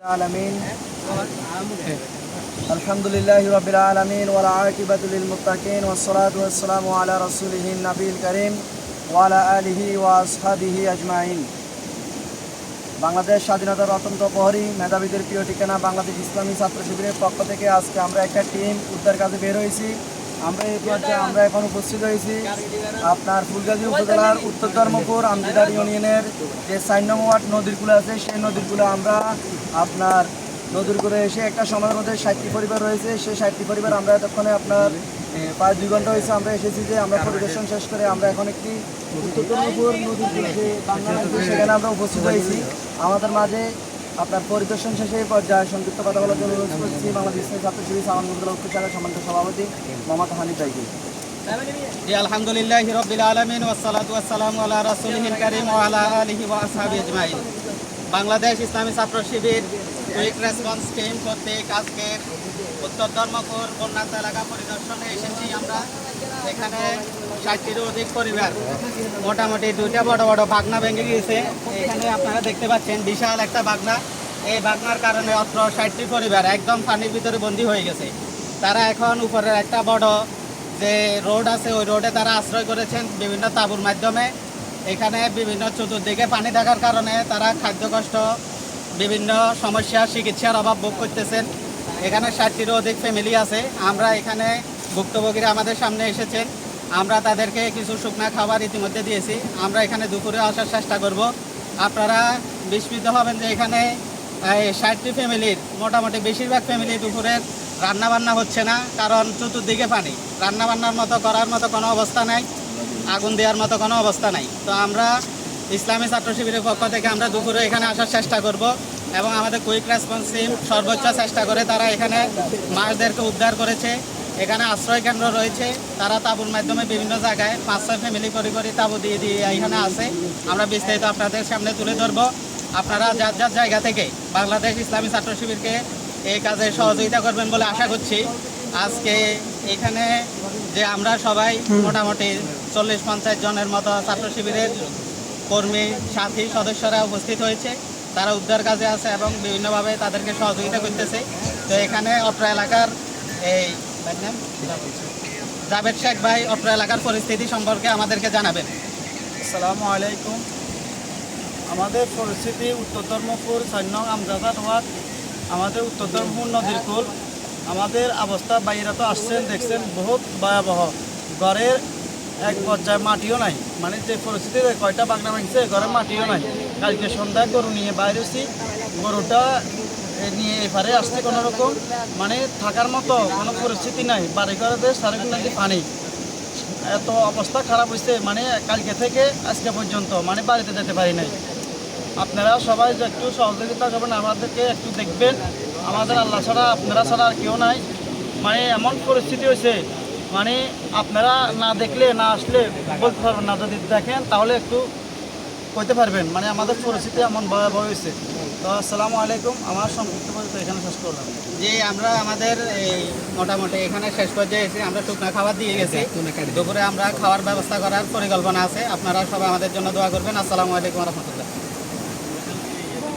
العالمين الحمد لله رب العالمين والعاقبة للمتقين والصلاة والسلام على رسوله النبي الكريم وعلى آله وأصحابه أجمعين। বাংলাদেশ স্বাধীনতার অত্যন্ত প্রহরী মেধাবীদের প্রিয় ঠিকানা বাংলাদেশ ইসলামী ছাত্র শিবিরের পক্ষ থেকে আজকে আমরা একটা টিম উদ্ধার কাজে বের হয়েছি। আমরা এখন উপস্থিত হয়েছি আপনার ফুলগাজী উপজেলার উত্তর ধর্মপুর আমজিদার ইউনিয়নের যে 4 নং ওয়ার্ড নদীরগুলো আছে সেই নদীরগুলো আমরা আপনার নদীর করে এসে একটা সমাজের মধ্যে 60টি পরিবার রয়েছে। সেই 60টি পরিবার আমরা এতক্ষণে আপনার প্রায় 2 ঘন্টা হয়েছে আমরা এসেছি যে আমরা পরিদর্শন শেষ করে আমরা এখন একটি উত্তর ধর্মপুর নদীর যে বাংলা সেখানে আমরা উপস্থিত হয়েছি। আমাদের মাঝে আপনার পরিদর্শন শেষে পর্যায়ে সংযুক্ত কথা বলার জন্য অনুরোধ করছি বাংলাদেশ ইসলামী ছাত্র শিবির সামানগুলো উত্তর শাখার সম্মানিত সভাপতি মোহাম্মদ হানিফ ভাইকে। জি আলহামদুলিল্লাহি রাব্বিল আলামিন ওয়াসসালাতু ওয়াসসালামু আলা রাসূলিহিল কারীম ওয়া আলা আলিহি ওয়া আসহাবিহি আজমাইন। বাংলাদেশ ইসলামী ছাত্র শিবির কুইক রেসপন্স টিম কর্তৃক আজকের উত্তর ধর্মপুর বন্যাক্ত এলাকা পরিদর্শনে এসেছি। আমরা এখানে 60টিরও অধিক পরিবার, মোটামুটি 2টা বড় বড় বাগনা ভেঙে গিয়েছে। এখানে আপনারা দেখতে পাচ্ছেন বিশাল একটা বাগনা। এই বাগনার কারণে অত্র 60টি পরিবার একদম পানির ভিতরে বন্দী হয়ে গেছে। তারা এখন উপরের একটা বড় যে রোড আছে ওই রোডে তারা আশ্রয় করেছেন বিভিন্ন তাঁবুর মাধ্যমে। এখানে বিভিন্ন চতুর্দিকে পানি থাকার কারণে তারা খাদ্য কষ্ট, বিভিন্ন সমস্যা, চিকিৎসার অভাব ভোগ করতেছেন। এখানে 60টিরও অধিক ফ্যামিলি আছে। আমরা এখানে ভুক্তভোগীরা আমাদের সামনে এসেছেন, আমরা তাদেরকে কিছু শুকনা খাবার ইতিমধ্যে দিয়েছি। আমরা এখানে দুপুরে আসার চেষ্টা করব। আপনারা বিস্মিত হবেন যে এখানে 60টি ফ্যামিলির মোটামুটি বেশিরভাগ ফ্যামিলি দুপুরের রান্নাবান্না হচ্ছে না, কারণ চতুর্দিকে পানি। রান্নাবান্নার মতো করার মতো কোনো অবস্থা নাই, আগুন দেওয়ার মতো কোনো অবস্থা নাই। তো আমরা ইসলামী ছাত্র শিবিরের পক্ষ থেকে আমরা দুপুরে এখানে আসার চেষ্টা করব এবং আমাদের কুইক রেসপন্স টিম সর্বোচ্চ চেষ্টা করে তারা এখানে মাছদেরকে উদ্ধার করেছে। এখানে আশ্রয় কেন্দ্র রয়েছে, তারা তাঁবুর মাধ্যমে বিভিন্ন জায়গায় 5-6 ফ্যামিলি করে তাঁবু দিয়ে এখানে আছে। আমরা বিস্তারিত আপনাদের সামনে তুলে ধরব। আপনারা যার যার জায়গা থেকে বাংলাদেশ ইসলামী ছাত্র শিবিরকে এই কাজে সহযোগিতা করবেন বলে আশা করছি। আজকে এখানে যে আমরা সবাই মোটামুটি 40-50 জনের মতো ছাত্র শিবিরের কর্মী, সাথী, সদস্যরা উপস্থিত হয়েছে। তারা উদ্ধার কাজে আছে এবং বিভিন্নভাবে তাদেরকে সহযোগিতা করতেছে। তো এখানে অত্র এলাকার এই জাভেদ শেখ ভাই অত্র এলাকার পরিস্থিতি সম্পর্কে আমাদেরকে জানাবেন। আসসালামু আলাইকুম। আমাদের পরিস্থিতি উত্তর ধর্মপুর 4 নং আমজাদ ওয়ার্ড, আমাদের উত্তর ধর্মপুর নদীর কুল। আমাদের অবস্থা বাইরে তো আসছেন, দেখছেন বহুত ভয়াবহ। ঘরের এক পর্যায়ে মাটিও নাই, মানে যে পরিস্থিতিতে কয়টা বাগনা ভাঙছে ঘরে মাটিও নাই। কালকে সন্ধ্যায় গরু নিয়ে বাইরেছি, গরুটা নিয়ে এপারে আসছে কোনো রকম, মানে থাকার মতো কোনো পরিস্থিতি নাই। বাড়ি ঘরে সারাদিন নাকি পানি, এত অবস্থা খারাপ হয়েছে। মানে কালকে থেকে আজকে পর্যন্ত মানে বাড়িতে যেতে পারি নাই। আপনারা সবাই যে একটু সহযোগিতা করবেন, আমাদেরকে একটু দেখবেন। আমাদের আল্লাহ ছাড়া, আপনারা ছাড়া আর কেউ নাই। মানে এমন পরিস্থিতি হয়েছে, মানে আপনারা না দেখলে, না আসলে বলতে পারবেন না। যদি দেখেন তাহলে একটু কইতে পারবেন। মানে আমাদের পরিস্থিতি এমন ভয়াবহ হয়েছে। তো আসসালামু আলাইকুম। আমার সংক্ষিপ্ত পরিচয় এখানে শেষ করলাম। যে আমরা আমাদের এই মোটামুটি এখানে শেষ পর্যায়ে এসে আমরা শুকনো খাবার দিয়ে গেছি। দুপুরে আমরা খাওয়ার ব্যবস্থা করার পরিকল্পনা আছে। আপনারা সবাই আমাদের জন্য দোয়া করবেন। আসসালামু আলাইকুম ওয়া রাহমাতুল্লাহ।